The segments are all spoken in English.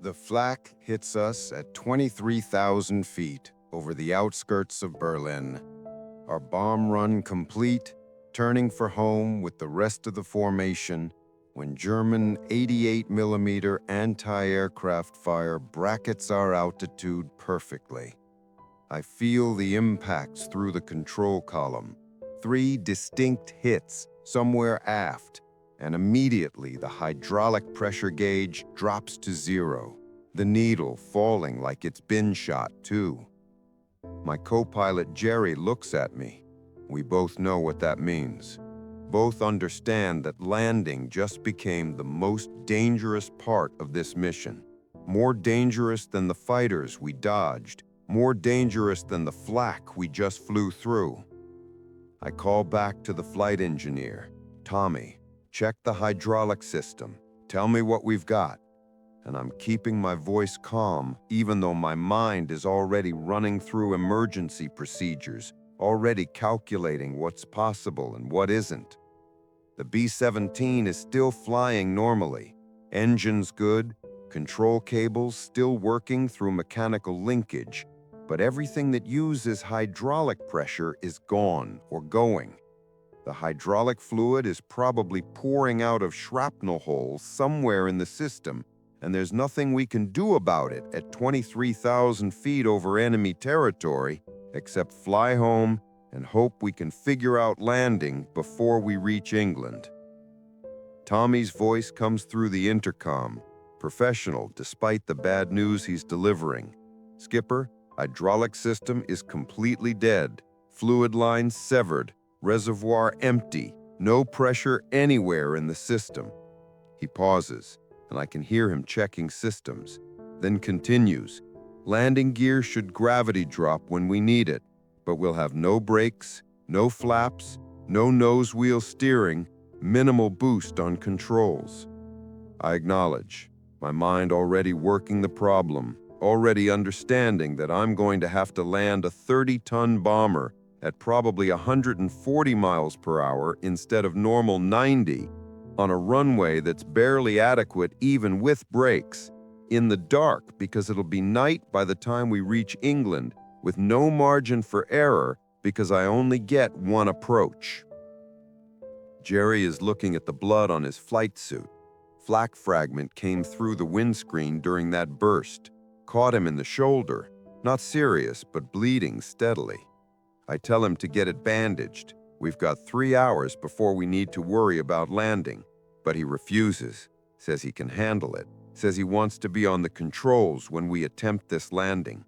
The flak hits us at 23,000 feet over the outskirts of Berlin. Our bomb run complete, turning for home with the rest of the formation when German 88mm anti-aircraft fire brackets our altitude perfectly. I feel the impacts through the control column. 3 distinct hits somewhere aft, and immediately the hydraulic pressure gauge drops to 0, the needle falling like it's been shot too. My co-pilot Jerry looks at me. We both know what that means. Both understand that landing just became the most dangerous part of this mission. More dangerous than the fighters we dodged, more dangerous than the flak we just flew through. I call back to the flight engineer. Tommy, check the hydraulic system. Tell me what we've got. And I'm keeping my voice calm, even though my mind is already running through emergency procedures, already calculating what's possible and what isn't. The B-17 is still flying normally. Engines good, control cables still working through mechanical linkage, but everything that uses hydraulic pressure is gone or going. The hydraulic fluid is probably pouring out of shrapnel holes somewhere in the system, and there's nothing we can do about it at 23,000 feet over enemy territory except fly home and hope we can figure out landing before we reach England. Tommy's voice comes through the intercom, professional despite the bad news he's delivering. Skipper, hydraulic system is completely dead, fluid lines severed, reservoir empty, no pressure anywhere in the system. He pauses, and I can hear him checking systems, then continues. Landing gear should gravity drop when we need it, but we'll have no brakes, no flaps, no nose wheel steering, minimal boost on controls. I acknowledge, my mind already working the problem, already understanding that I'm going to have to land a 30-ton bomber at probably 140 miles per hour instead of normal 90 on a runway that's barely adequate even with brakes, in the dark because it'll be night by the time we reach England, with no margin for error because I only get one approach. Jerry is looking at the blood on his flight suit. Flak fragment came through the windscreen during that burst, caught him in the shoulder, not serious but bleeding steadily. I tell him to get it bandaged. We've got 3 hours before we need to worry about landing, but he refuses, says he can handle it, says he wants to be on the controls when we attempt this landing.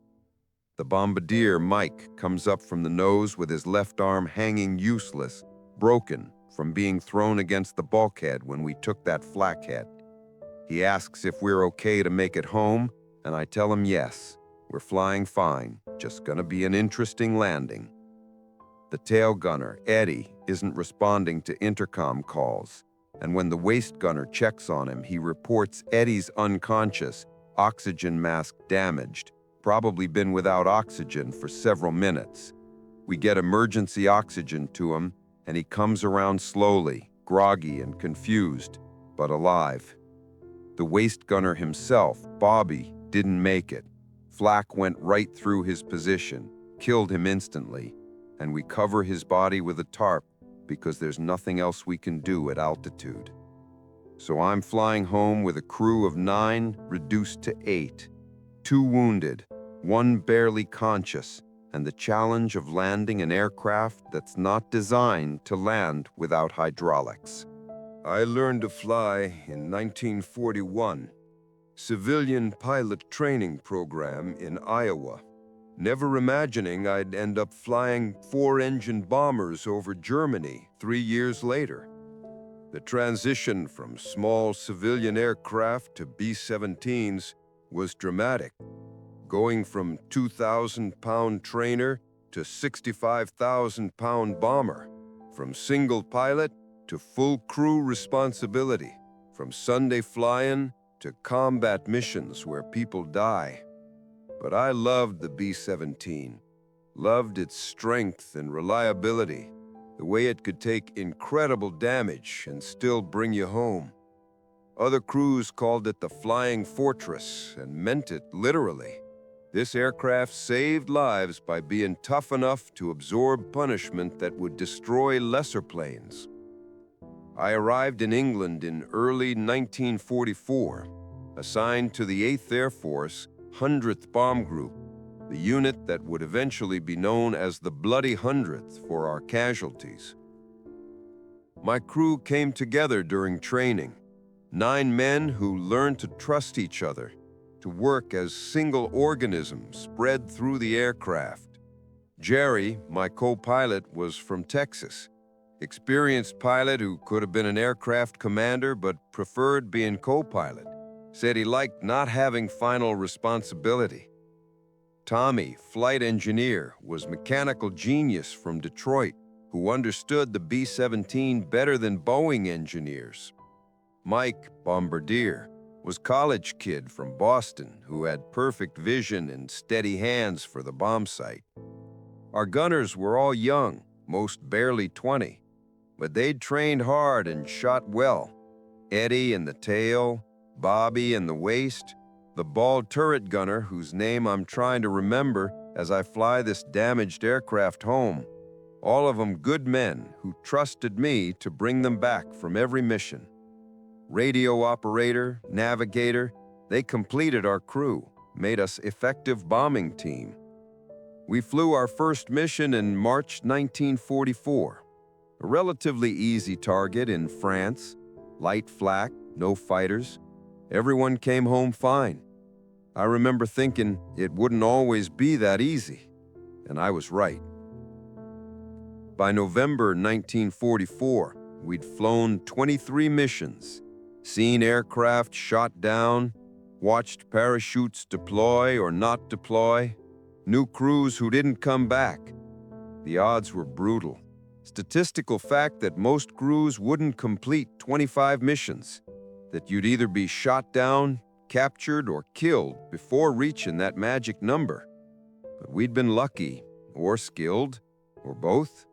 The bombardier, Mike, comes up from the nose with his left arm hanging useless, broken from being thrown against the bulkhead when we took that flak hit. He asks if we're okay to make it home, and I tell him yes, we're flying fine, just gonna be an interesting landing. The tail gunner, Eddie, isn't responding to intercom calls, and when the waist gunner checks on him, he reports Eddie's unconscious, oxygen mask damaged, probably been without oxygen for several minutes. We get emergency oxygen to him, and he comes around slowly, groggy and confused, but alive. The waist gunner himself, Bobby, didn't make it. Flak went right through his position, killed him instantly, and we cover his body with a tarp because there's nothing else we can do at altitude. So I'm flying home with a crew of 9 reduced to 8, 2 wounded, 1 barely conscious, and the challenge of landing an aircraft that's not designed to land without hydraulics. I learned to fly in 1941, civilian pilot training program in Iowa. Never imagining I'd end up flying 4-engine bombers over Germany 3 years later. The transition from small civilian aircraft to B-17s was dramatic, going from 2,000-pound trainer to 65,000-pound bomber, from single pilot to full crew responsibility, from Sunday flying to combat missions where people die. But I loved the B-17, loved its strength and reliability, the way it could take incredible damage and still bring you home. Other crews called it the Flying Fortress and meant it literally. This aircraft saved lives by being tough enough to absorb punishment that would destroy lesser planes. I arrived in England in early 1944, assigned to the 8th Air Force 100th Bomb Group, the unit that would eventually be known as the Bloody 100th for our casualties. My crew came together during training, 9 men who learned to trust each other, to work as single organisms spread through the aircraft. Jerry, my co-pilot, was from Texas. Experienced pilot who could have been an aircraft commander but preferred being co-pilot. Said he liked not having final responsibility. Tommy, flight engineer, was mechanical genius from Detroit who understood the B-17 better than Boeing engineers. Mike, bombardier, was college kid from Boston who had perfect vision and steady hands for the bomb site. Our gunners were all young, most barely 20, but they'd trained hard and shot well. Eddie in the tail, Bobby in the waist, the bald turret gunner whose name I'm trying to remember as I fly this damaged aircraft home. All of them good men who trusted me to bring them back from every mission. Radio operator, navigator, they completed our crew, made us effective bombing team. We flew our first mission in March 1944. A relatively easy target in France, light flak, no fighters. Everyone came home fine. I remember thinking it wouldn't always be that easy, and I was right. By November 1944, we'd flown 23 missions, seen aircraft shot down, watched parachutes deploy or not deploy, knew crews who didn't come back. The odds were brutal. Statistical fact that most crews wouldn't complete 25 missions, that you'd either be shot down, captured, or killed before reaching that magic number. But we'd been lucky, or skilled, or both,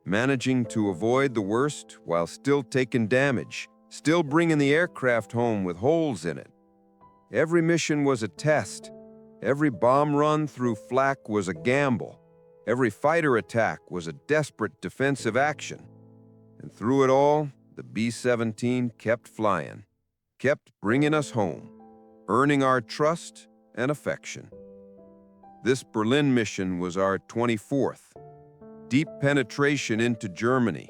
managing to avoid the worst while still taking damage, still bringing the aircraft home with holes in it. Every mission was a test. Every bomb run through flak was a gamble. Every fighter attack was a desperate defensive action. And through it all, the B-17 kept flying, kept bringing us home, earning our trust and affection. This Berlin mission was our 24th. Deep penetration into Germany,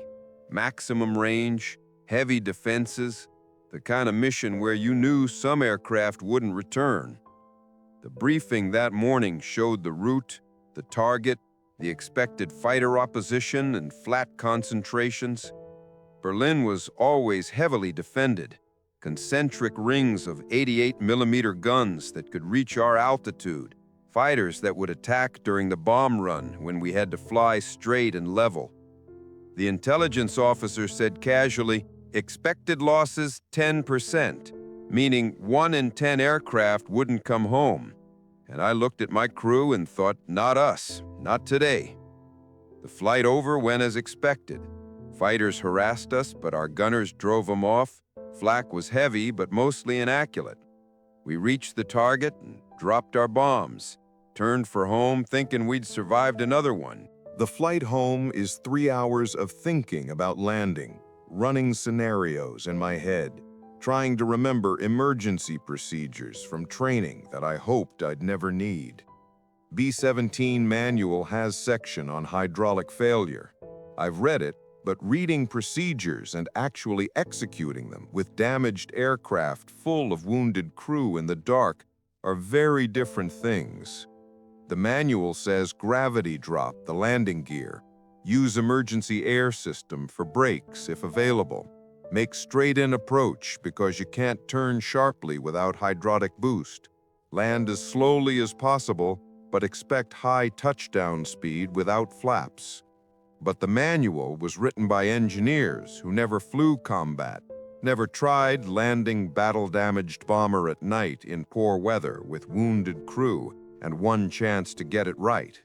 maximum range, heavy defenses, the kind of mission where you knew some aircraft wouldn't return. The briefing that morning showed the route, the target, the expected fighter opposition and flat concentrations. Berlin was always heavily defended, concentric rings of 88mm guns that could reach our altitude, fighters that would attack during the bomb run when we had to fly straight and level. The intelligence officer said casually, expected losses 10%, meaning 1 in 10 aircraft wouldn't come home. And I looked at my crew and thought, not us, not today. The flight over went as expected. Fighters harassed us, but our gunners drove them off. Flak was heavy, but mostly immaculate. We reached the target and dropped our bombs, turned for home thinking we'd survived another one. The flight home is 3 hours of thinking about landing, running scenarios in my head, trying to remember emergency procedures from training that I hoped I'd never need. B-17 manual has section on hydraulic failure. I've read it, but reading procedures and actually executing them with damaged aircraft full of wounded crew in the dark are very different things. The manual says gravity drop the landing gear, use emergency air system for brakes if available, make straight-in approach because you can't turn sharply without hydraulic boost, land as slowly as possible but expect high touchdown speed without flaps. But the manual was written by engineers who never flew combat, never tried landing battle-damaged bomber at night in poor weather with wounded crew and one chance to get it right.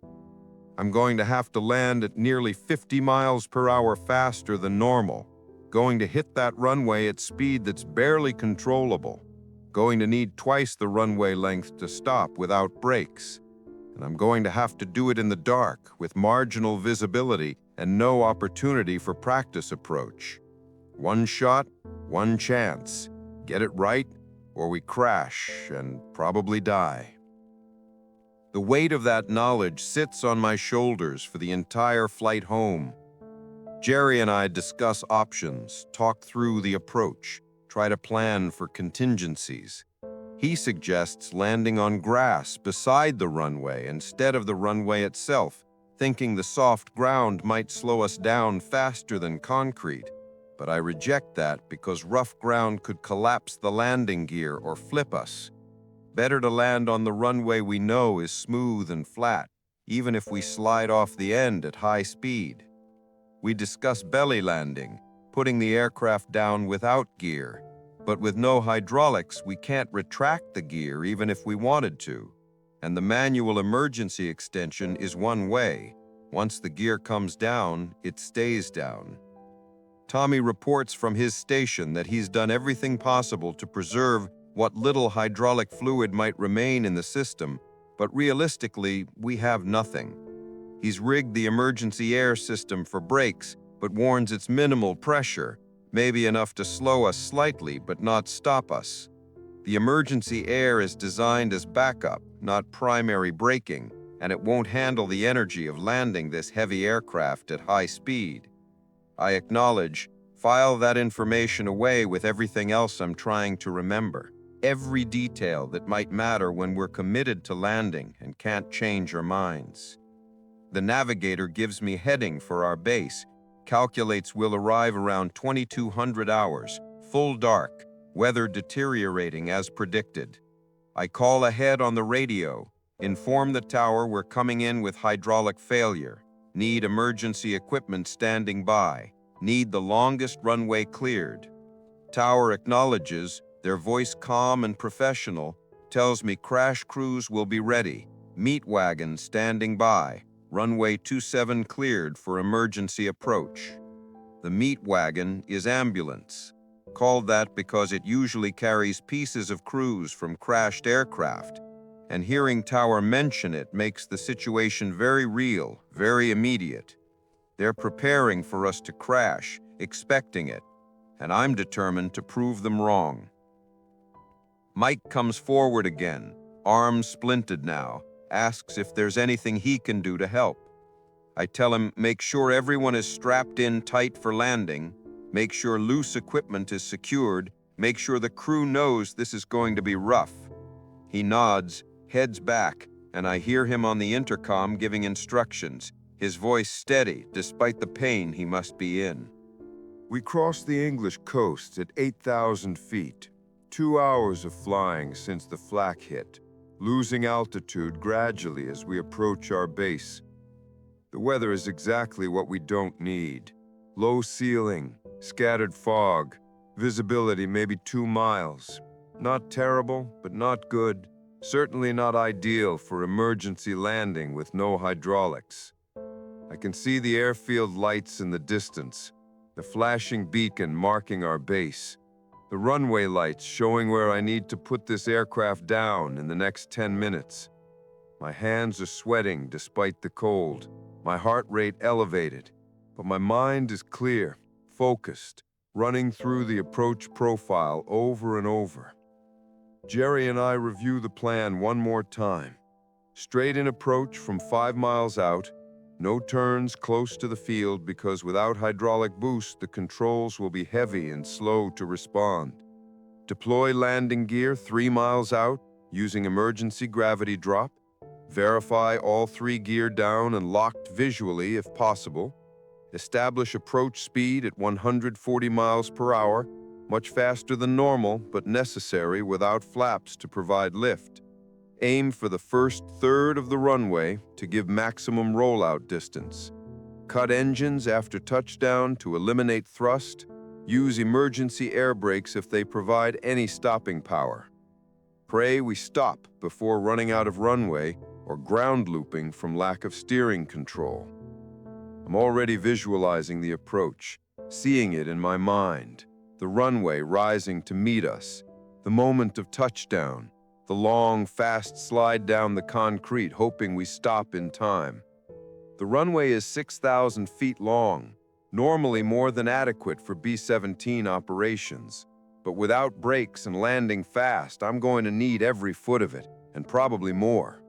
I'm going to have to land at nearly 50 miles per hour faster than normal, going to hit that runway at speed that's barely controllable, going to need twice the runway length to stop without brakes. And I'm going to have to do it in the dark, with marginal visibility and no opportunity for practice approach. One shot, one chance. Get it right, or we crash and probably die. The weight of that knowledge sits on my shoulders for the entire flight home. Jerry and I discuss options, talk through the approach, try to plan for contingencies. He suggests landing on grass beside the runway instead of the runway itself, thinking the soft ground might slow us down faster than concrete. But I reject that because rough ground could collapse the landing gear or flip us. Better to land on the runway we know is smooth and flat, even if we slide off the end at high speed. We discuss belly landing, putting the aircraft down without gear. But with no hydraulics, we can't retract the gear even if we wanted to. And the manual emergency extension is one way. Once the gear comes down, it stays down. Tommy reports from his station that he's done everything possible to preserve what little hydraulic fluid might remain in the system, but realistically, we have nothing. He's rigged the emergency air system for brakes, but warns it's minimal pressure, maybe enough to slow us slightly, but not stop us. The emergency air is designed as backup, not primary braking, and it won't handle the energy of landing this heavy aircraft at high speed. I acknowledge, file that information away with everything else I'm trying to remember. Every detail that might matter when we're committed to landing and can't change our minds. The navigator gives me heading for our base, calculates we'll arrive around 2200 hours, full dark, weather deteriorating as predicted. I call ahead on the radio, inform the tower we're coming in with hydraulic failure, need emergency equipment standing by, need the longest runway cleared. Tower acknowledges, their voice calm and professional, tells me crash crews will be ready, meat wagon standing by, runway 27 cleared for emergency approach. The meat wagon is ambulance, called that because it usually carries pieces of crews from crashed aircraft, and hearing Tower mention it makes the situation very real, very immediate. They're preparing for us to crash, expecting it, and I'm determined to prove them wrong. Mike comes forward again, arms splinted now, asks if there's anything he can do to help. I tell him, make sure everyone is strapped in tight for landing, make sure loose equipment is secured, make sure the crew knows this is going to be rough. He nods, heads back, and I hear him on the intercom giving instructions, his voice steady despite the pain he must be in. We crossed the English coast at 8,000 feet. 2 hours of flying since the flak hit, losing altitude gradually as we approach our base. The weather is exactly what we don't need. Low ceiling, scattered fog, visibility maybe 2 miles. Not terrible, but not good. Certainly not ideal for emergency landing with no hydraulics. I can see the airfield lights in the distance, the flashing beacon marking our base. The runway lights showing where I need to put this aircraft down in the next 10 minutes. My hands are sweating despite the cold, my heart rate elevated, but my mind is clear, focused, running through the approach profile over and over. Jerry and I review the plan one more time. Straight in approach from 5 miles out, no turns close to the field because without hydraulic boost, the controls will be heavy and slow to respond. Deploy landing gear 3 miles out using emergency gravity drop. Verify all 3 gear down and locked visually if possible. Establish approach speed at 140 miles per hour, much faster than normal but necessary without flaps to provide lift. Aim for the first third of the runway to give maximum rollout distance. Cut engines after touchdown to eliminate thrust. Use emergency air brakes if they provide any stopping power. Pray we stop before running out of runway or ground looping from lack of steering control. I'm already visualizing the approach. seeing it in my mind. The runway rising to meet us, the moment of touchdown, the long, fast slide down the concrete, hoping we stop in time. The runway is 6,000 feet long, normally more than adequate for B-17 operations. But without brakes and landing fast, I'm going to need every foot of it, and probably more.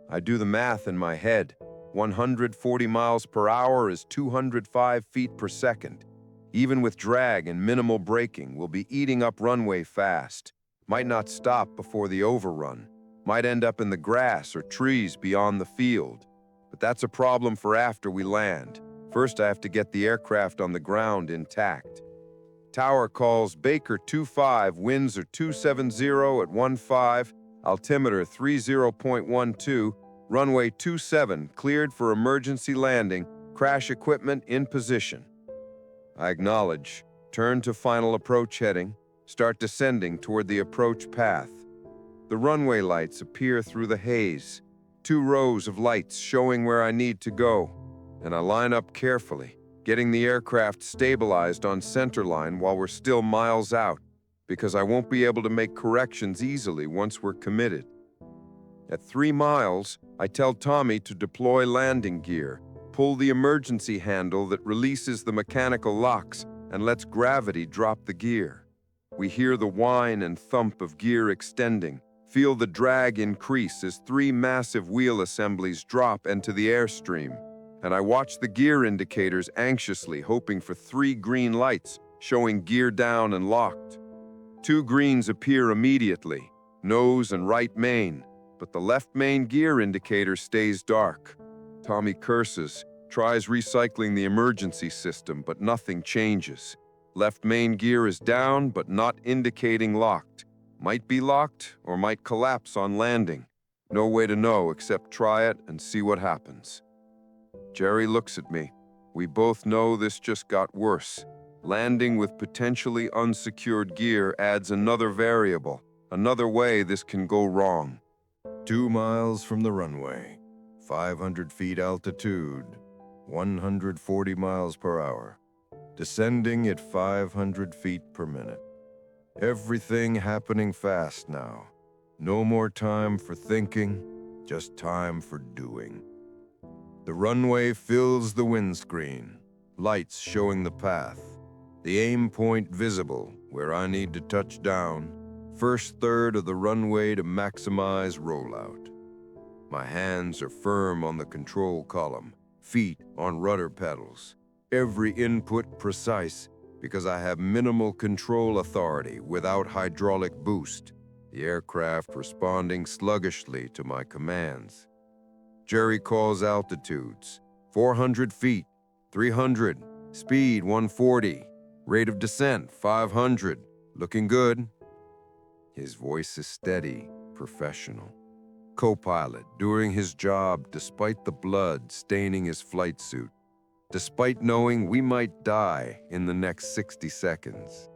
I do the math in my head. 140 miles per hour is 205 feet per second. Even with drag and minimal braking, we'll be eating up runway fast. Might not stop before the overrun. Might end up in the grass or trees beyond the field. But that's a problem for after we land. First, I have to get the aircraft on the ground intact. Tower calls Baker 25, winds are 270 at 15, altimeter 30.12, runway 27, cleared for emergency landing, crash equipment in position. I acknowledge, turn to final approach heading, start descending toward the approach path. The runway lights appear through the haze, 2 rows of lights showing where I need to go, and I line up carefully, getting the aircraft stabilized on centerline while we're still miles out, because I won't be able to make corrections easily once we're committed. At 3 miles, I tell Tommy to deploy landing gear, pull the emergency handle that releases the mechanical locks and lets gravity drop the gear. We hear the whine and thump of gear extending, feel the drag increase as 3 massive wheel assemblies drop into the airstream, and I watch the gear indicators anxiously, hoping for 3 green lights showing gear down and locked. 2 greens appear immediately, nose and right main, but the left main gear indicator stays dark. Tommy curses, tries recycling the emergency system, but nothing changes. Left main gear is down, but not indicating locked. Might be locked or might collapse on landing. No way to know except try it and see what happens. Jerry looks at me. We both know this just got worse. Landing with potentially unsecured gear adds another variable, another way this can go wrong. 2 miles from the runway, 500 feet altitude, 140 miles per hour, descending at 500 feet per minute. Everything happening fast now. No more time for thinking, just time for doing. The runway fills the windscreen, lights showing the path, the aim point visible where I need to touch down, first third of the runway to maximize rollout. My hands are firm on the control column, feet on rudder pedals, every input precise because I have minimal control authority without hydraulic boost, the aircraft responding sluggishly to my commands. Jerry calls altitudes, 400 feet, 300, speed 140, rate of descent 500, looking good. His voice is steady, professional. Co-pilot doing his job despite the blood staining his flight suit, despite knowing we might die in the next 60 seconds.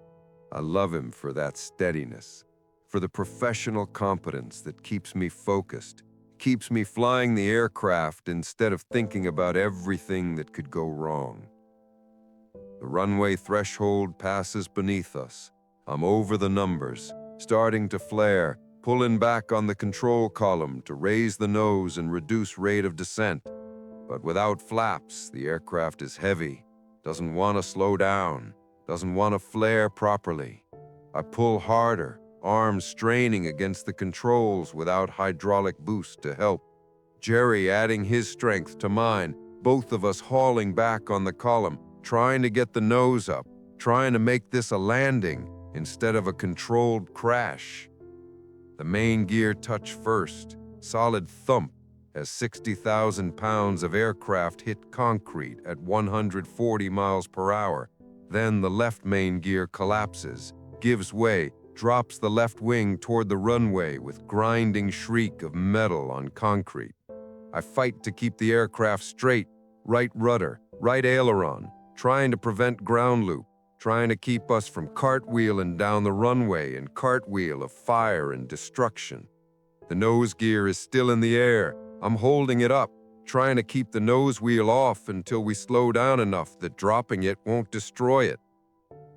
I love him for that steadiness, for the professional competence that keeps me focused, keeps me flying the aircraft instead of thinking about everything that could go wrong. The runway threshold passes beneath us. I'm over the numbers, starting to flare, pulling back on the control column to raise the nose and reduce rate of descent. But without flaps, the aircraft is heavy, doesn't want to slow down, doesn't want to flare properly. I pull harder, arms straining against the controls without hydraulic boost to help. Jerry adding his strength to mine, both of us hauling back on the column, trying to get the nose up, trying to make this a landing instead of a controlled crash. The main gear touch first, solid thump as 60,000 pounds of aircraft hit concrete at 140 miles per hour. Then the left main gear collapses, gives way, drops the left wing toward the runway with grinding shriek of metal on concrete. I fight to keep the aircraft straight, right rudder, right aileron, trying to prevent ground loop, trying to keep us from cartwheeling down the runway in cartwheel of fire and destruction. The nose gear is still in the air. I'm holding it up, trying to keep the nose wheel off until we slow down enough that dropping it won't destroy it.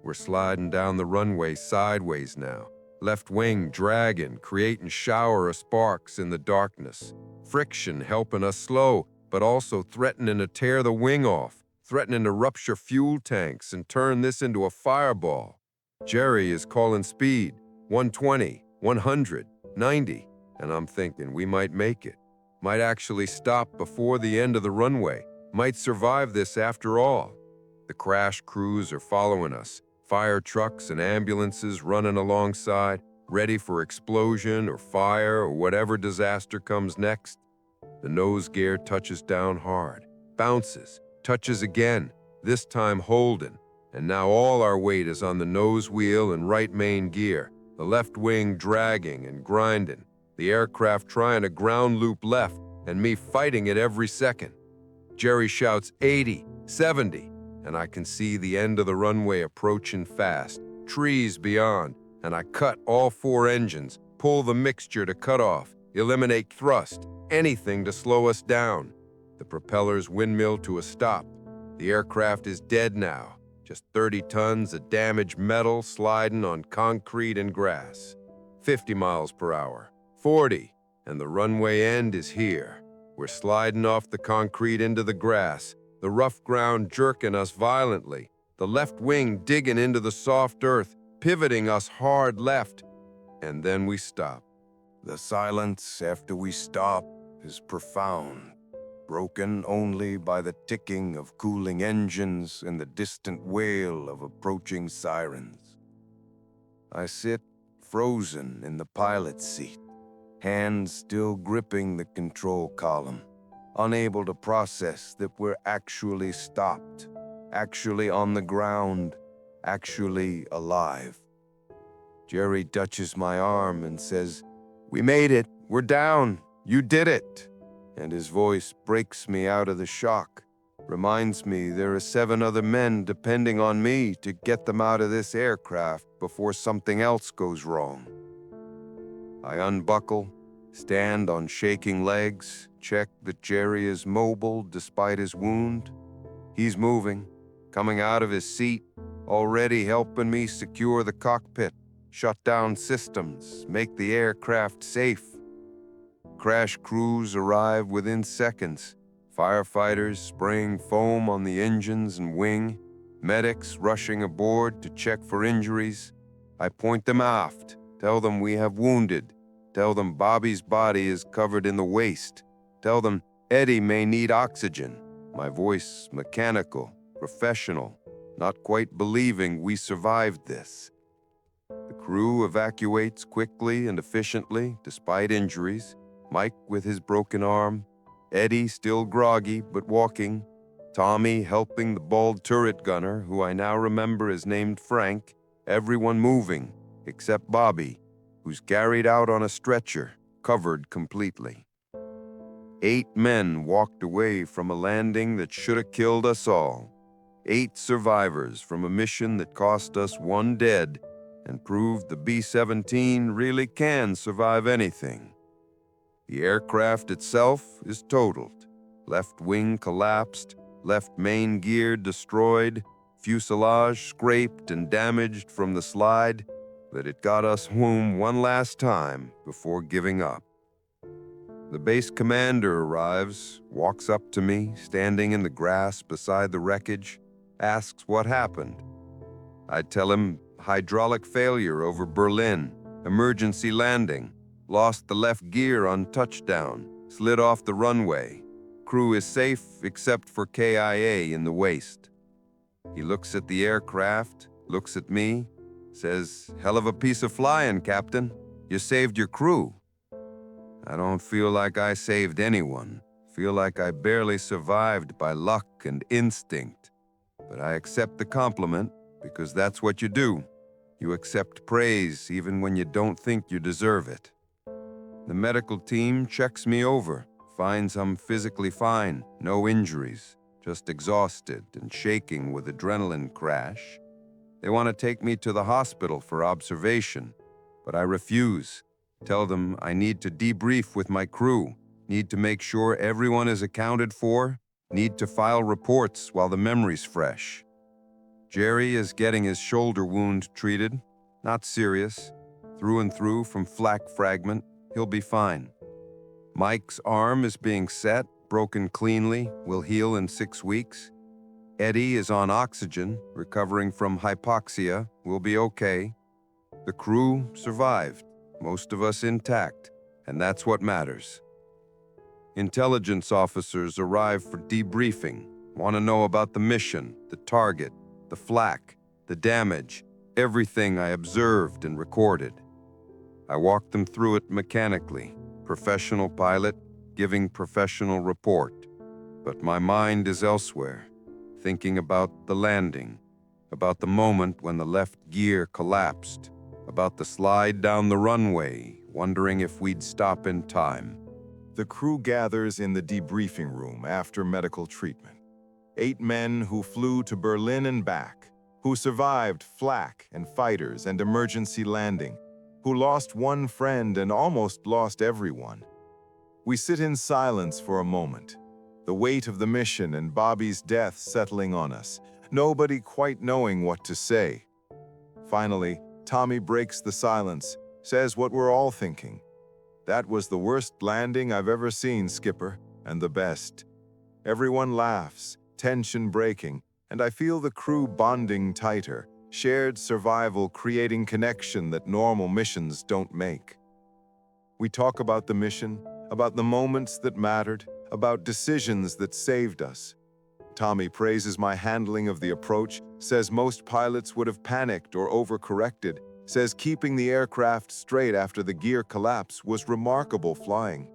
We're sliding down the runway sideways now, left wing dragging, creating shower of sparks in the darkness. Friction helping us slow, but also threatening to tear the wing off, threatening to rupture fuel tanks and turn this into a fireball. Jerry is calling speed, 120, 100, 90, and I'm thinking we might make it. Might actually stop before the end of the runway, might survive this after all. The crash crews are following us, fire trucks and ambulances running alongside, ready for explosion or fire or whatever disaster comes next. The nose gear touches down hard, bounces, touches again, this time holding, and now all our weight is on the nose wheel and right main gear, the left wing dragging and grinding, the aircraft trying to ground loop left, and me fighting it every second. Jerry shouts 80, 70, and I can see the end of the runway approaching fast, trees beyond, and I cut all 4 engines, pull the mixture to cut off, eliminate thrust, anything to slow us down. The propellers windmill to a stop. The aircraft is dead now, just 30 tons of damaged metal sliding on concrete and grass. 50 miles per hour, 40, and the runway end is here. We're sliding off the concrete into the grass, the rough ground jerking us violently, the left wing digging into the soft earth, pivoting us hard left, and then we stop. The silence after we stop is profound, broken only by the ticking of cooling engines and the distant wail of approaching sirens. I sit frozen in the pilot's seat, hands still gripping the control column, unable to process that we're actually stopped, actually on the ground, actually alive. Jerry touches my arm and says, "We made it, we're down, you did it." And his voice breaks me out of the shock, reminds me there are 7 other men depending on me to get them out of this aircraft before something else goes wrong. I unbuckle, stand on shaking legs, check that Jerry is mobile despite his wound. He's moving, coming out of his seat, already helping me secure the cockpit, shut down systems, make the aircraft safe. Crash crews arrive within seconds, firefighters spraying foam on the engines and wing, medics rushing aboard to check for injuries. I point them aft, tell them we have wounded, tell them Bobby's body is covered in the waste, tell them Eddie may need oxygen. My voice mechanical, professional, not quite believing we survived this. The crew evacuates quickly and efficiently despite injuries. Mike with his broken arm, Eddie still groggy but walking, Tommy helping the bald turret gunner, who I now remember is named Frank, everyone moving except Bobby, who's carried out on a stretcher, covered completely. 8 men walked away from a landing that should have killed us all. 8 survivors from a mission that cost us 1 dead and proved the B-17 really can survive anything. The aircraft itself is totaled. Left wing collapsed, left main gear destroyed, fuselage scraped and damaged from the slide, but it got us home one last time before giving up. The base commander arrives, walks up to me, standing in the grass beside the wreckage, asks what happened. I tell him hydraulic failure over Berlin, emergency landing, lost the left gear on touchdown, slid off the runway. Crew is safe except for KIA in the waist. He looks at the aircraft, looks at me, says, "Hell of a piece of flying, Captain. You saved your crew." I don't feel like I saved anyone. Feel like I barely survived by luck and instinct. But I accept the compliment because that's what you do. You accept praise even when you don't think you deserve it. The medical team checks me over, finds I'm physically fine, no injuries, just exhausted and shaking with adrenaline crash. They want to take me to the hospital for observation, but I refuse. Tell them I need to debrief with my crew, need to make sure everyone is accounted for, need to file reports while the memory's fresh. Jerry is getting his shoulder wound treated, not serious, through and through from flak fragment, he'll be fine. Mike's arm is being set, broken cleanly, will heal in 6 weeks. Eddie is on oxygen, recovering from hypoxia, will be okay. The crew survived, most of us intact, and that's what matters. Intelligence officers arrive for debriefing, want to know about the mission, the target, the flak, the damage, everything I observed and recorded. I walked them through it mechanically, professional pilot, giving professional report. But my mind is elsewhere, thinking about the landing, about the moment when the left gear collapsed, about the slide down the runway, wondering if we'd stop in time. The crew gathers in the debriefing room after medical treatment. 8 men who flew to Berlin and back, who survived flak and fighters and emergency landing, who lost one friend and almost lost everyone. We sit in silence for a moment, the weight of the mission and Bobby's death settling on us, nobody quite knowing what to say. Finally, Tommy breaks the silence, says what we're all thinking. "That was the worst landing I've ever seen, Skipper, and the best." Everyone laughs, tension breaking, and I feel the crew bonding tighter, shared survival creating connection that normal missions don't make. We talk about the mission, about the moments that mattered, about decisions that saved us. Tommy praises my handling of the approach, says most pilots would have panicked or overcorrected, says keeping the aircraft straight after the gear collapse was remarkable flying.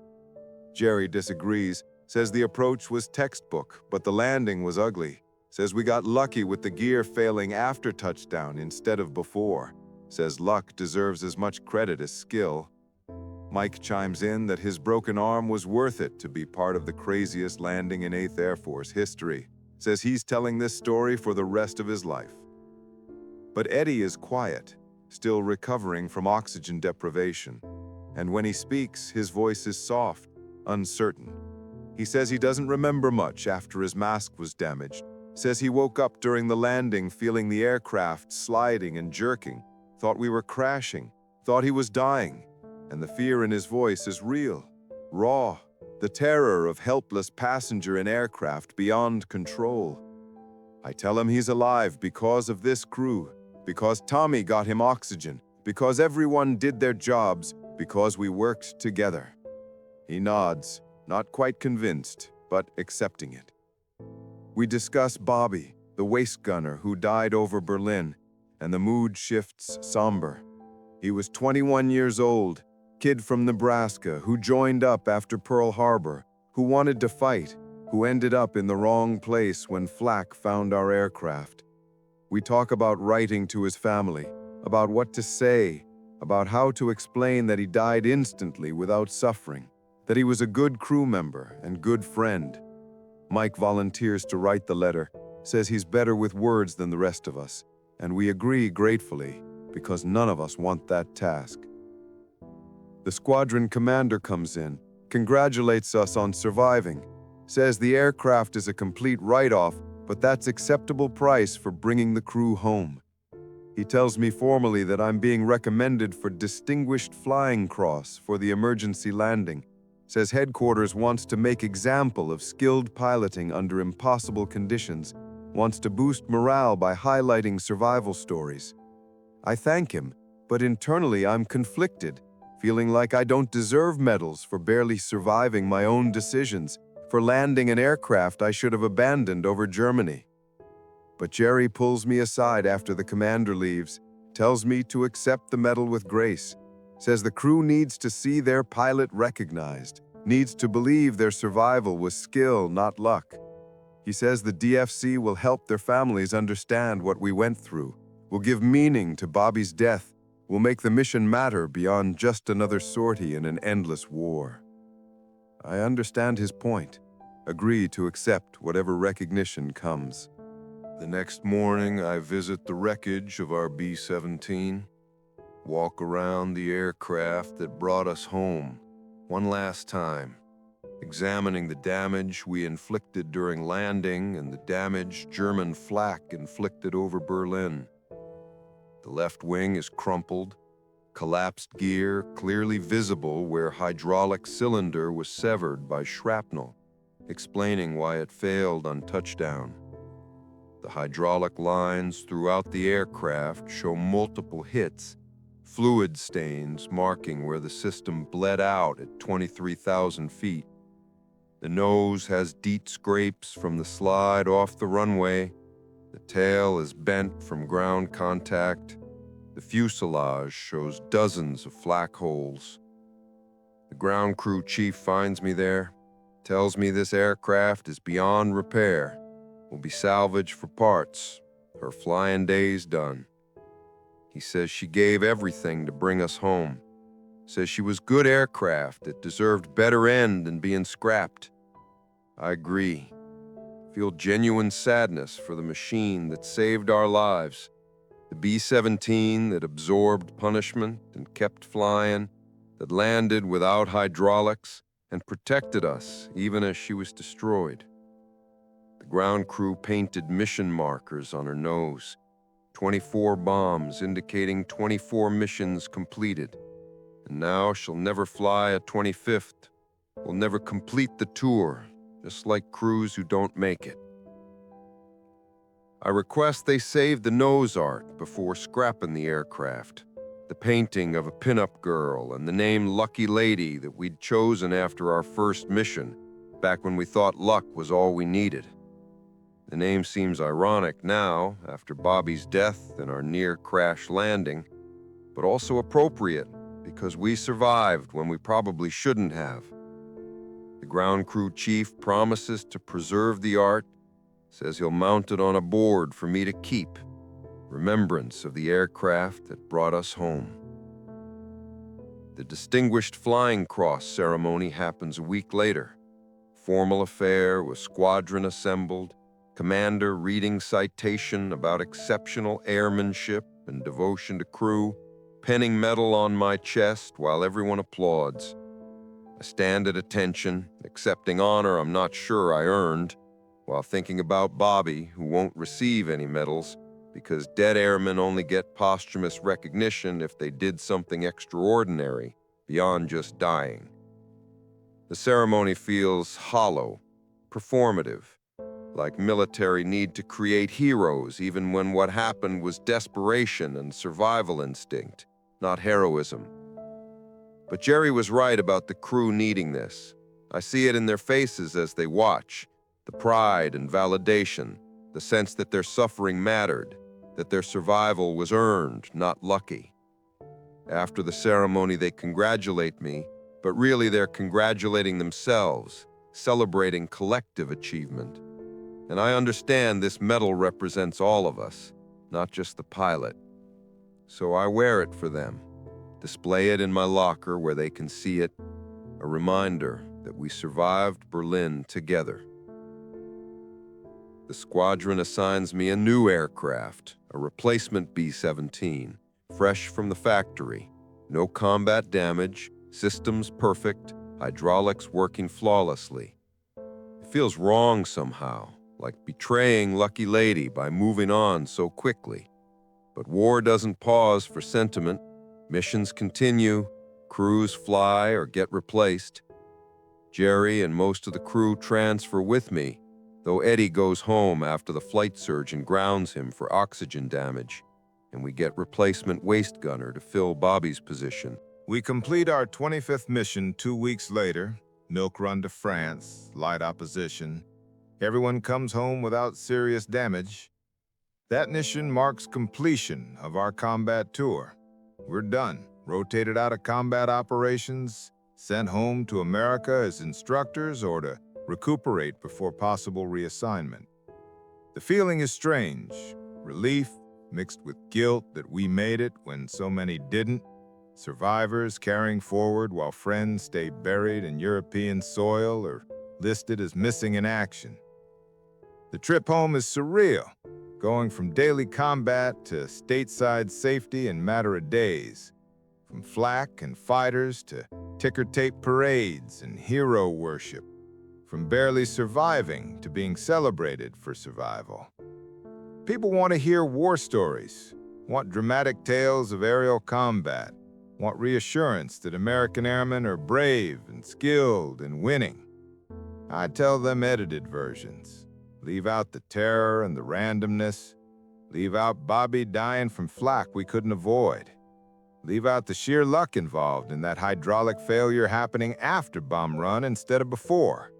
Jerry disagrees, says the approach was textbook, but the landing was ugly, says we got lucky with the gear failing after touchdown instead of before, says luck deserves as much credit as skill. Mike chimes in that his broken arm was worth it to be part of the craziest landing in 8th Air Force history, says he's telling this story for the rest of his life. But Eddie is quiet, still recovering from oxygen deprivation, and when he speaks, his voice is soft, uncertain. He says he doesn't remember much after his mask was damaged, says he woke up during the landing feeling the aircraft sliding and jerking, thought we were crashing, thought he was dying, and the fear in his voice is real, raw, the terror of helpless passenger in aircraft beyond control. I tell him he's alive because of this crew, because Tommy got him oxygen, because everyone did their jobs, because we worked together. He nods, not quite convinced, but accepting it. We discuss Bobby, the waist gunner who died over Berlin, and the mood shifts somber. He was 21 years old, kid from Nebraska who joined up after Pearl Harbor, who wanted to fight, who ended up in the wrong place when flak found our aircraft. We talk about writing to his family, about what to say, about how to explain that he died instantly without suffering, that he was a good crew member and good friend. Mike volunteers to write the letter, says he's better with words than the rest of us, and we agree gratefully because none of us want that task. The squadron commander comes in, congratulates us on surviving, says the aircraft is a complete write-off, but that's acceptable price for bringing the crew home. He tells me formally that I'm being recommended for Distinguished Flying Cross for the emergency landing, says headquarters wants to make example of skilled piloting under impossible conditions, wants to boost morale by highlighting survival stories. I thank him, but internally I'm conflicted, feeling like I don't deserve medals for barely surviving my own decisions, for landing an aircraft I should have abandoned over Germany. But Jerry pulls me aside after the commander leaves, tells me to accept the medal with grace, says the crew needs to see their pilot recognized, needs to believe their survival was skill, not luck. He says the DFC will help their families understand what we went through, will give meaning to Bobby's death, will make the mission matter beyond just another sortie in an endless war. I understand his point, agree to accept whatever recognition comes. The next morning, I visit the wreckage of our B-17, walk around the aircraft that brought us home one last time, examining the damage we inflicted during landing and the damage German flak inflicted over Berlin. The left wing is crumpled, collapsed gear clearly visible where hydraulic cylinder was severed by shrapnel, explaining why it failed on touchdown. The hydraulic lines throughout the aircraft show multiple hits, fluid stains marking where the system bled out at 23,000 feet. The nose has deep scrapes from the slide off the runway. The tail is bent from ground contact. The fuselage shows dozens of flak holes. The ground crew chief finds me there, tells me this aircraft is beyond repair, will be salvaged for parts, her flying days done. He says she gave everything to bring us home. Says she was good aircraft that deserved better end than being scrapped. I agree. Feel genuine sadness for the machine that saved our lives. The B-17 that absorbed punishment and kept flying, that landed without hydraulics and protected us even as she was destroyed. The ground crew painted mission markers on her nose, 24 bombs indicating 24 missions completed. And now she'll never fly a 25th, will never complete the tour, just like crews who don't make it. I request they save the nose art before scrapping the aircraft. The painting of a pinup girl and the name Lucky Lady that we'd chosen after our first mission, back when we thought luck was all we needed. The name seems ironic now, after Bobby's death and our near-crash landing, but also appropriate because we survived when we probably shouldn't have. The ground crew chief promises to preserve the art, says he'll mount it on a board for me to keep, remembrance of the aircraft that brought us home. The Distinguished Flying Cross ceremony happens a week later. Formal affair with squadron assembled, commander reading citation about exceptional airmanship and devotion to crew, penning medal on my chest while everyone applauds. I stand at attention, accepting honor I'm not sure I earned, while thinking about Bobby, who won't receive any medals because dead airmen only get posthumous recognition if they did something extraordinary beyond just dying. The ceremony feels hollow, performative, like military need to create heroes even when what happened was desperation and survival instinct, not heroism. But Jerry was right about the crew needing this. I see it in their faces as they watch. The pride and validation, the sense that their suffering mattered, that their survival was earned, not lucky. After the ceremony, they congratulate me, but really they're congratulating themselves, celebrating collective achievement. And I understand this medal represents all of us, not just the pilot. So I wear it for them, display it in my locker where they can see it, a reminder that we survived Berlin together. The squadron assigns me a new aircraft, a replacement B-17, fresh from the factory. No combat damage, systems perfect, hydraulics working flawlessly. It feels wrong somehow, like betraying Lucky Lady by moving on so quickly. But war doesn't pause for sentiment. Missions continue, crews fly or get replaced. Jerry and most of the crew transfer with me, though Eddie goes home after the flight surgeon grounds him for oxygen damage, and we get replacement waist gunner to fill Bobby's position. We complete our 25th mission 2 weeks later, milk run to France, light opposition. Everyone comes home without serious damage. That mission marks completion of our combat tour. We're done, rotated out of combat operations, sent home to America as instructors or to recuperate before possible reassignment. The feeling is strange, relief mixed with guilt that we made it when so many didn't, survivors carrying forward while friends stay buried in European soil or listed as missing in action. The trip home is surreal, going from daily combat to stateside safety in a matter of days, from flak and fighters to ticker tape parades and hero worship. from barely surviving to being celebrated for survival. People want to hear war stories, want dramatic tales of aerial combat, want reassurance that American airmen are brave and skilled and winning. I tell them edited versions. Leave out the terror and the randomness. Leave out Bobby dying from flak we couldn't avoid. Leave out the sheer luck involved in that hydraulic failure happening after bomb run instead of before.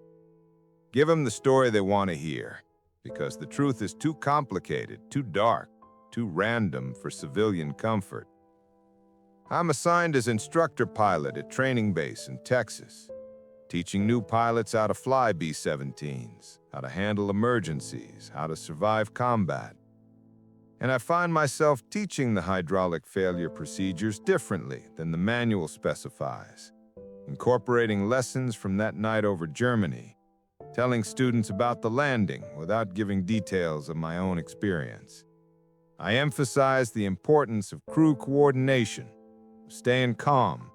Give them the story they want to hear, because the truth is too complicated, too dark, too random for civilian comfort. I'm assigned as instructor pilot at training base in Texas, teaching new pilots how to fly B-17s, how to handle emergencies, how to survive combat. And I find myself teaching the hydraulic failure procedures differently than the manual specifies, incorporating lessons from that night over Germany, telling students about the landing without giving details of my own experience. I emphasize the importance of crew coordination, of staying calm,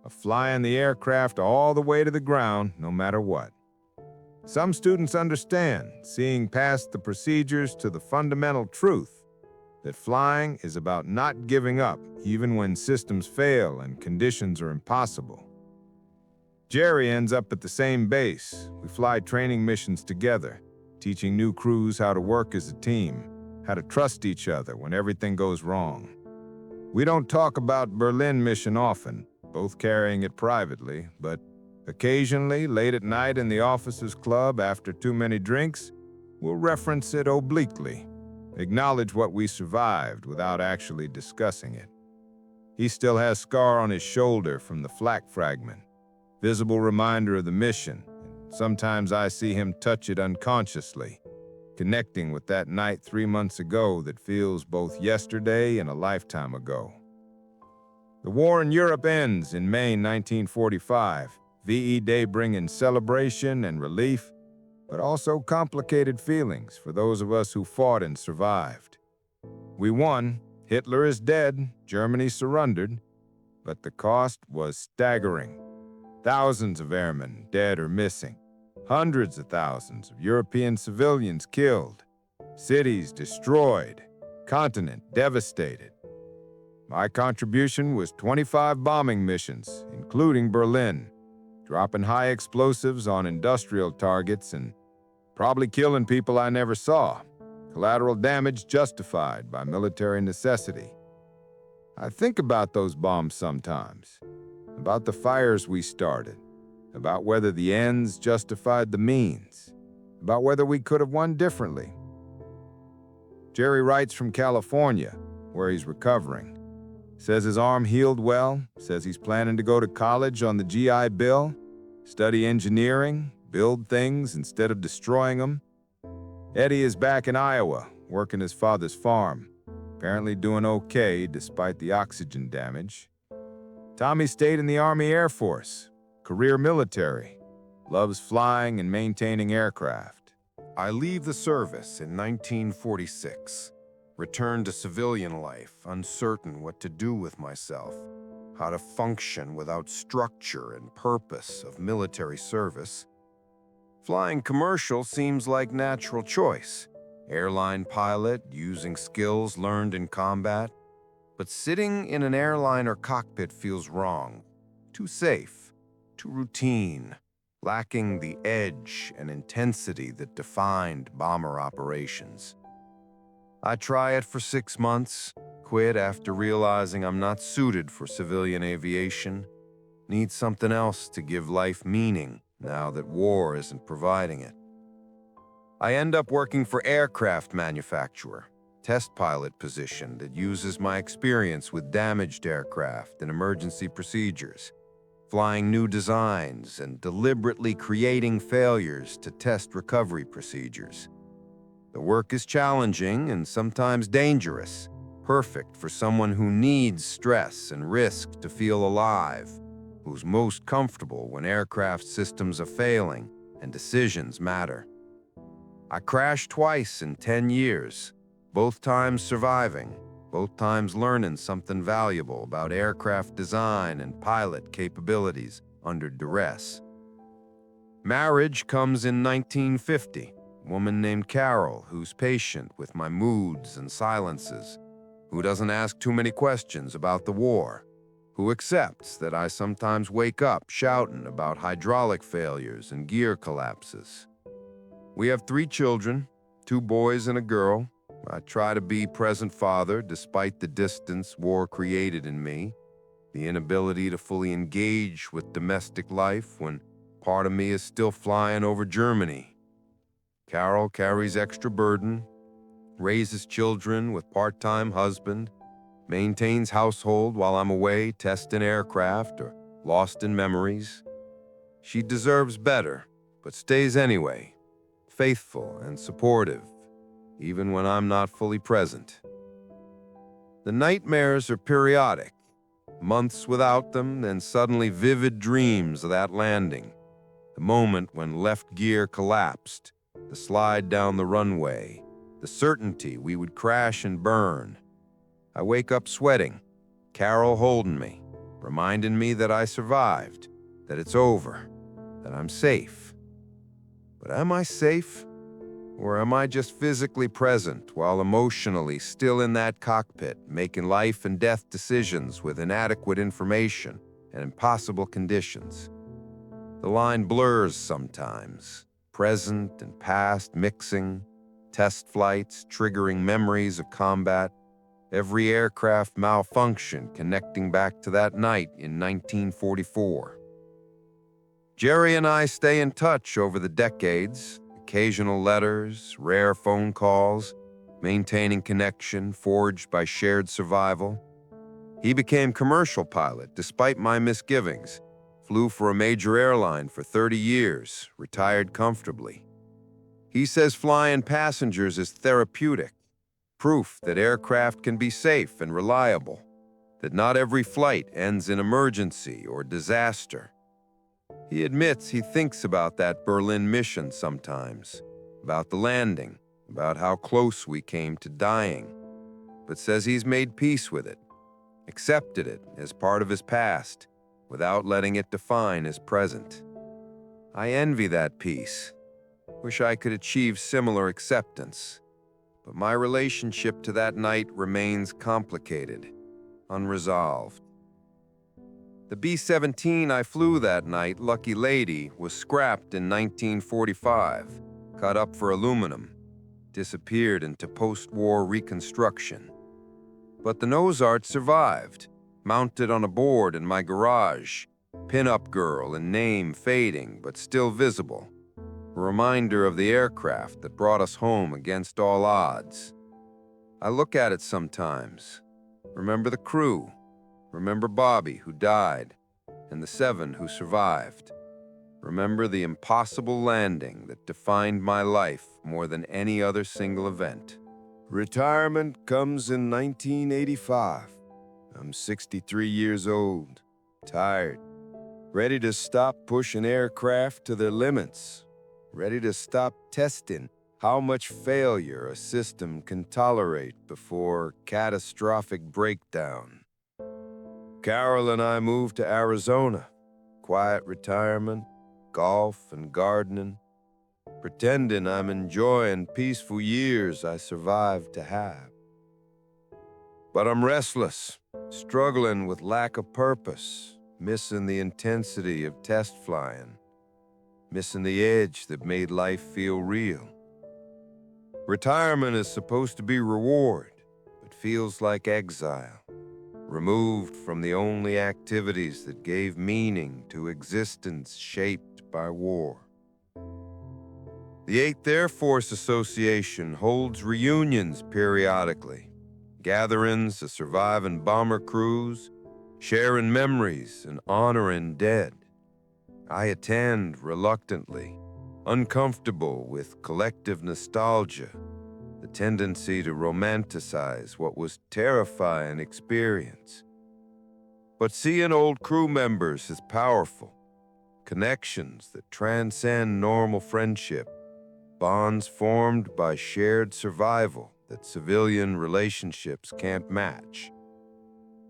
of flying the aircraft all the way to the ground, no matter what. Some students understand, seeing past the procedures to the fundamental truth, that flying is about not giving up even when systems fail and conditions are impossible. Jerry ends up at the same base. We fly training missions together, teaching new crews how to work as a team, how to trust each other when everything goes wrong. We don't talk about Berlin mission often, both carrying it privately, but occasionally, late at night in the officers' club after too many drinks, we'll reference it obliquely, acknowledge what we survived without actually discussing it. He still has scar on his shoulder from the flak fragment, visible reminder of the mission. Sometimes I see him touch it unconsciously, connecting with that night 3 months ago that feels both yesterday and a lifetime ago. The war in Europe ends in May 1945, VE Day bringing celebration and relief, but also complicated feelings for those of us who fought and survived. We won, Hitler is dead, Germany surrendered, but the cost was staggering. Thousands of airmen dead or missing, hundreds of thousands of European civilians killed, cities destroyed, continent devastated. My contribution was 25 bombing missions, including Berlin, dropping high explosives on industrial targets and probably killing people I never saw. Collateral damage justified by military necessity. I think about those bombs sometimes, about the fires we started, about whether the ends justified the means, about whether we could have won differently. Jerry writes from California, where he's recovering. Says his arm healed well, says he's planning to go to college on the GI Bill, study engineering, build things instead of destroying them. Eddie is back in Iowa, working his father's farm, apparently doing okay despite the oxygen damage. Tommy stayed in the Army Air Force, career military, loves flying and maintaining aircraft. I leave the service in 1946, return to civilian life, uncertain what to do with myself, how to function without structure and purpose of military service. Flying commercial seems like natural choice. Airline pilot, using skills learned in combat. But sitting in an airliner cockpit feels wrong. Too safe, too routine, lacking the edge and intensity that defined bomber operations. I try it for 6 months, quit after realizing I'm not suited for civilian aviation, need something else to give life meaning now that war isn't providing it. I end up working for aircraft manufacturer, test pilot position that uses my experience with damaged aircraft and emergency procedures, flying new designs and deliberately creating failures to test recovery procedures. The work is challenging and sometimes dangerous, perfect for someone who needs stress and risk to feel alive, who's most comfortable when aircraft systems are failing and decisions matter. I crashed twice in 10 years, both times surviving, both times learning something valuable about aircraft design and pilot capabilities under duress. Marriage comes in 1950. A woman named Carol, who's patient with my moods and silences, who doesn't ask too many questions about the war, who accepts that I sometimes wake up shouting about hydraulic failures and gear collapses. We have 3 children, 2 boys and a girl. I try to be present father despite the distance war created in me, the inability to fully engage with domestic life when part of me is still flying over Germany. Carol carries extra burden, raises children with part-time husband, maintains household while I'm away testing aircraft or lost in memories. She deserves better, but stays anyway, faithful and supportive, even when I'm not fully present. The nightmares are periodic, months without them, then suddenly vivid dreams of that landing, the moment when left gear collapsed, the slide down the runway, the certainty we would crash and burn. I wake up sweating, Carol holding me, reminding me that I survived, that it's over, that I'm safe. But am I safe? Or am I just physically present while emotionally still in that cockpit, making life and death decisions with inadequate information and impossible conditions? The line blurs sometimes, present and past mixing, test flights triggering memories of combat, every aircraft malfunction connecting back to that night in 1944. Jerry and I stay in touch over the decades, occasional letters, rare phone calls, maintaining connection forged by shared survival. He became commercial pilot despite my misgivings, flew for a major airline for 30 years, retired comfortably. He says flying passengers is therapeutic, proof that aircraft can be safe and reliable, that not every flight ends in emergency or disaster. He admits he thinks about that Berlin mission sometimes, about the landing, about how close we came to dying, but says he's made peace with it, accepted it as part of his past, without letting it define his present. I envy that peace. Wish I could achieve similar acceptance. But my relationship to that night remains complicated, unresolved. The B-17 I flew that night, Lucky Lady, was scrapped in 1945, cut up for aluminum, disappeared into post-war reconstruction. But the nose art survived, mounted on a board in my garage, pin-up girl and name fading but still visible, a reminder of the aircraft that brought us home against all odds. I look at it sometimes, remember the crew, remember Bobby who died, and the 7 who survived. Remember the impossible landing that defined my life more than any other single event. Retirement comes in 1985. I'm 63 years old, tired, ready to stop pushing aircraft to their limits, ready to stop testing how much failure a system can tolerate before catastrophic breakdown. Carol and I moved to Arizona, quiet retirement, golf and gardening, pretending I'm enjoying peaceful years I survived to have. But I'm restless, struggling with lack of purpose, missing the intensity of test flying, missing the edge that made life feel real. Retirement is supposed to be reward, but feels like exile, removed from the only activities that gave meaning to existence shaped by war. The 8th Air Force Association holds reunions periodically, gatherings of surviving bomber crews, sharing memories and honoring dead. I attend reluctantly, uncomfortable with collective nostalgia, the tendency to romanticize what was terrifying experience. But seeing old crew members is powerful, connections that transcend normal friendship, bonds formed by shared survival that civilian relationships can't match.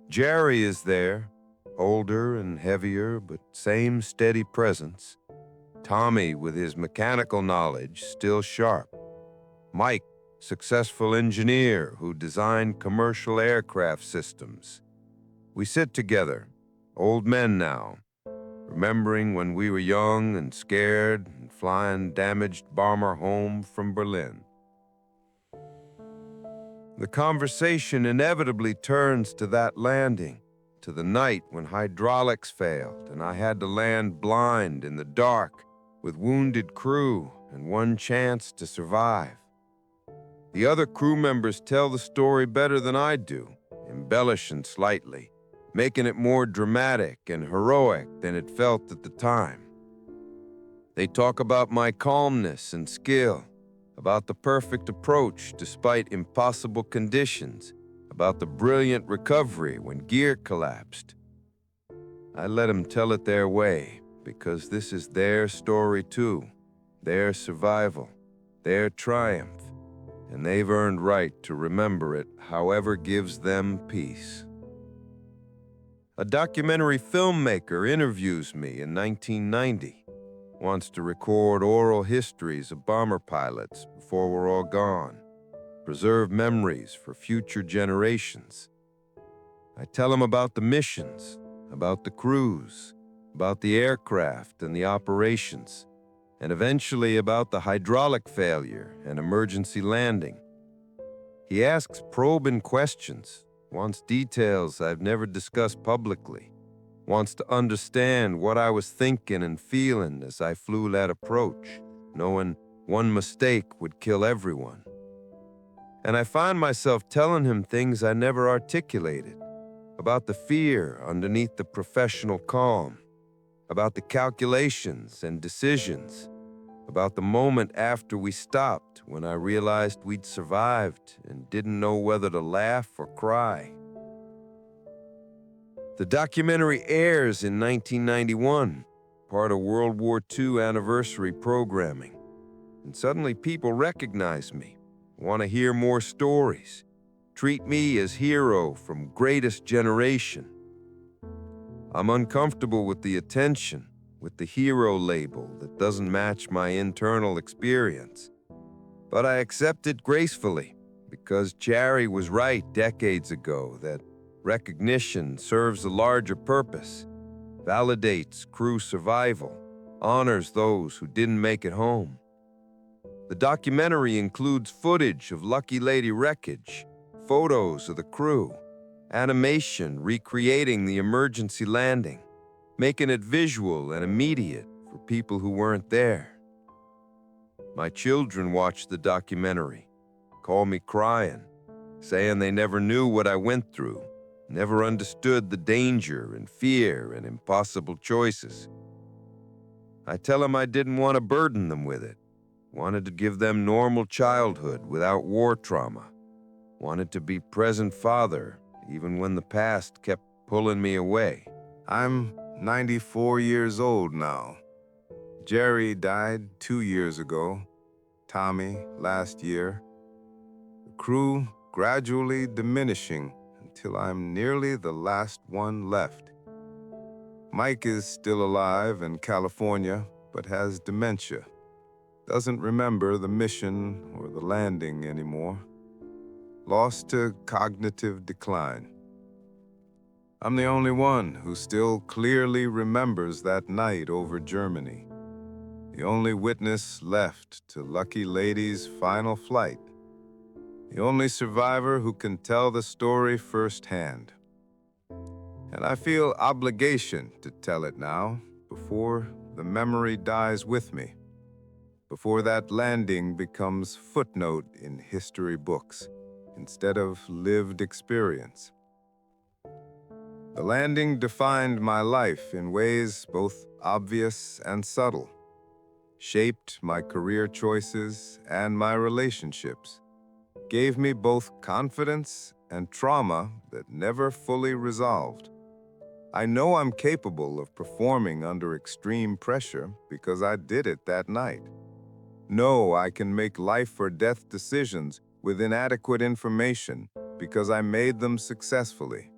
Jerry is there, older and heavier, but same steady presence. Tommy, with his mechanical knowledge, still sharp. Mike, successful engineer who designed commercial aircraft systems. We sit together, old men now, remembering when we were young and scared and flying damaged bomber home from Berlin. The conversation inevitably turns to that landing, to the night when hydraulics failed and I had to land blind in the dark with wounded crew and one chance to survive. The other crew members tell the story better than I do, embellishing slightly, making it more dramatic and heroic than it felt at the time. They talk about my calmness and skill, about the perfect approach despite impossible conditions, about the brilliant recovery when gear collapsed. I let them tell it their way, because this is their story too, their survival, their triumph, and they've earned right to remember it however gives them peace. A documentary filmmaker interviews me in 1990, wants to record oral histories of bomber pilots before we're all gone, preserve memories for future generations. I tell him about the missions, about the crews, about the aircraft and the operations, and eventually about the hydraulic failure and emergency landing. He asks probing questions, wants details I've never discussed publicly, wants to understand what I was thinking and feeling as I flew that approach, knowing one mistake would kill everyone. And I find myself telling him things I never articulated, about the fear underneath the professional calm, about the calculations and decisions, about the moment after we stopped when I realized we'd survived and didn't know whether to laugh or cry. The documentary airs in 1991, part of World War II anniversary programming, and suddenly people recognize me, want to hear more stories, treat me as hero from greatest generation. I'm uncomfortable with the attention, with the hero label that doesn't match my internal experience. But I accept it gracefully, because Jerry was right decades ago that recognition serves a larger purpose, validates crew survival, honors those who didn't make it home. The documentary includes footage of Lucky Lady wreckage, photos of the crew, animation recreating the emergency landing, making it visual and immediate for people who weren't there. My children watch the documentary, call me crying, saying they never knew what I went through, never understood the danger and fear and impossible choices. I tell them I didn't want to burden them with it, wanted to give them normal childhood without war trauma, wanted to be present father even when the past kept pulling me away. I'm 94 years old now. Jerry died 2 years ago, Tommy last year. The crew gradually diminishing until I'm nearly the last one left. Mike is still alive in California, but has dementia. Doesn't remember the mission or the landing anymore. Lost to cognitive decline. I'm the only one who still clearly remembers that night over Germany. The only witness left to Lucky Lady's final flight. The only survivor who can tell the story firsthand. And I feel obligation to tell it now, before the memory dies with me. Before that landing becomes footnote in history books, instead of lived experience. The landing defined my life in ways both obvious and subtle, shaped my career choices and my relationships, gave me both confidence and trauma that never fully resolved. I know I'm capable of performing under extreme pressure because I did it that night. Know I can make life or death decisions with inadequate information because I made them successfully.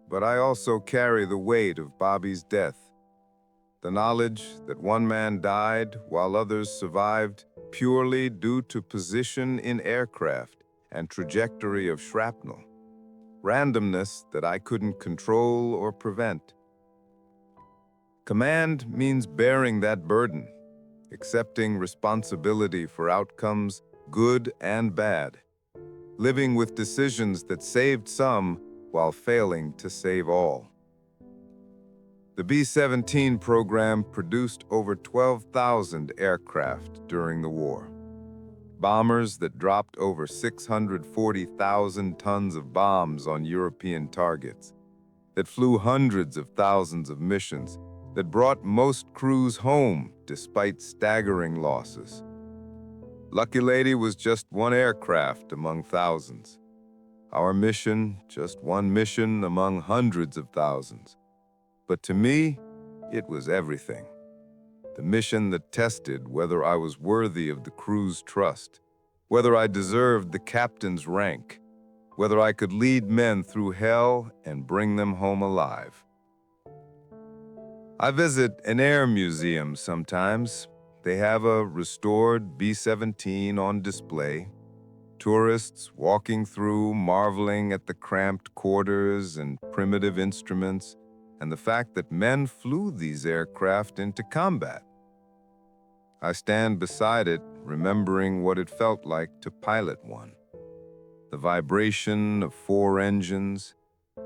But I also carry the weight of Bobby's death, The knowledge that one man died while others survived purely due to position in aircraft and trajectory of shrapnel. Randomness that I couldn't control or prevent. Command means bearing that burden, accepting responsibility for outcomes, good and bad, living with decisions that saved some while failing to save all. The B-17 program produced over 12,000 aircraft during the war. Bombers that dropped over 640,000 tons of bombs on European targets, that flew hundreds of thousands of missions, that brought most crews home despite staggering losses. Lucky Lady was just one aircraft among thousands. Our mission, just one mission among hundreds of thousands. But to me, it was everything. The mission that tested whether I was worthy of the crew's trust, whether I deserved the captain's rank, whether I could lead men through hell and bring them home alive. I visit an air museum sometimes. They have a restored B-17 on display. Tourists walking through, marveling at the cramped quarters and primitive instruments, and the fact that men flew these aircraft into combat. I stand beside it, remembering what it felt like to pilot one. The vibration of 4 engines,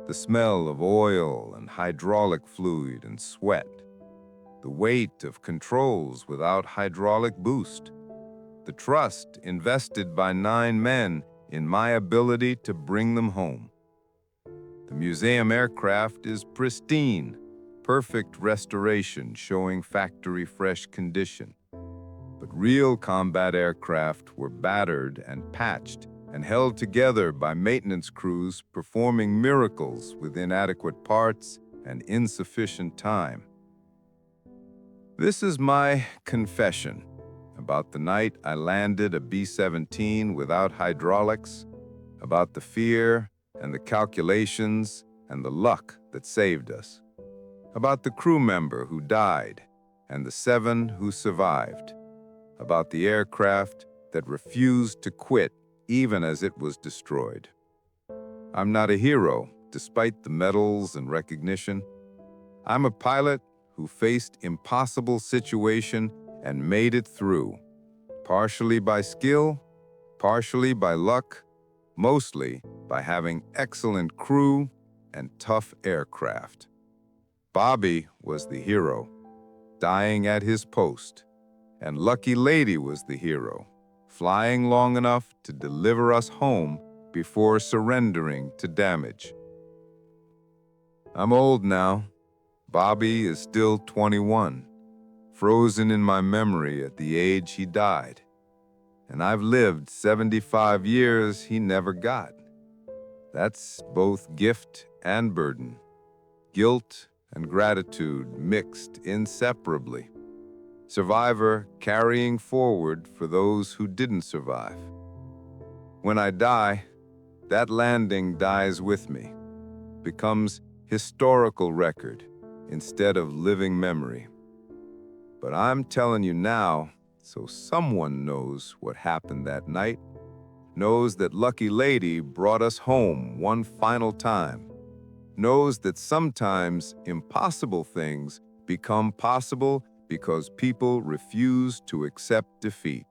the smell of oil and hydraulic fluid and sweat, the weight of controls without hydraulic boost, the trust invested by 9 men in my ability to bring them home. The museum aircraft is pristine, perfect restoration showing factory-fresh condition. But real combat aircraft were battered and patched and held together by maintenance crews performing miracles with inadequate parts and insufficient time. This is my confession about the night I landed a B-17 without hydraulics, about the fear and the calculations and the luck that saved us, about the crew member who died and the 7 who survived, about the aircraft that refused to quit even as it was destroyed. I'm not a hero, despite the medals and recognition. I'm a pilot who faced impossible situation and made it through, partially by skill, partially by luck, mostly by having excellent crew and tough aircraft. Bobby was the hero, dying at his post, and Lucky Lady was the hero, flying long enough to deliver us home before surrendering to damage. I'm old now. Bobby is still 21, frozen in my memory at the age he died. And I've lived 75 years he never got. That's both gift and burden, guilt and gratitude mixed inseparably. Survivor carrying forward for those who didn't survive. When I die, that landing dies with me, becomes historical record instead of living memory. But I'm telling you now, so someone knows what happened that night, knows that Lucky Lady brought us home one final time, knows that sometimes impossible things become possible because people refuse to accept defeat.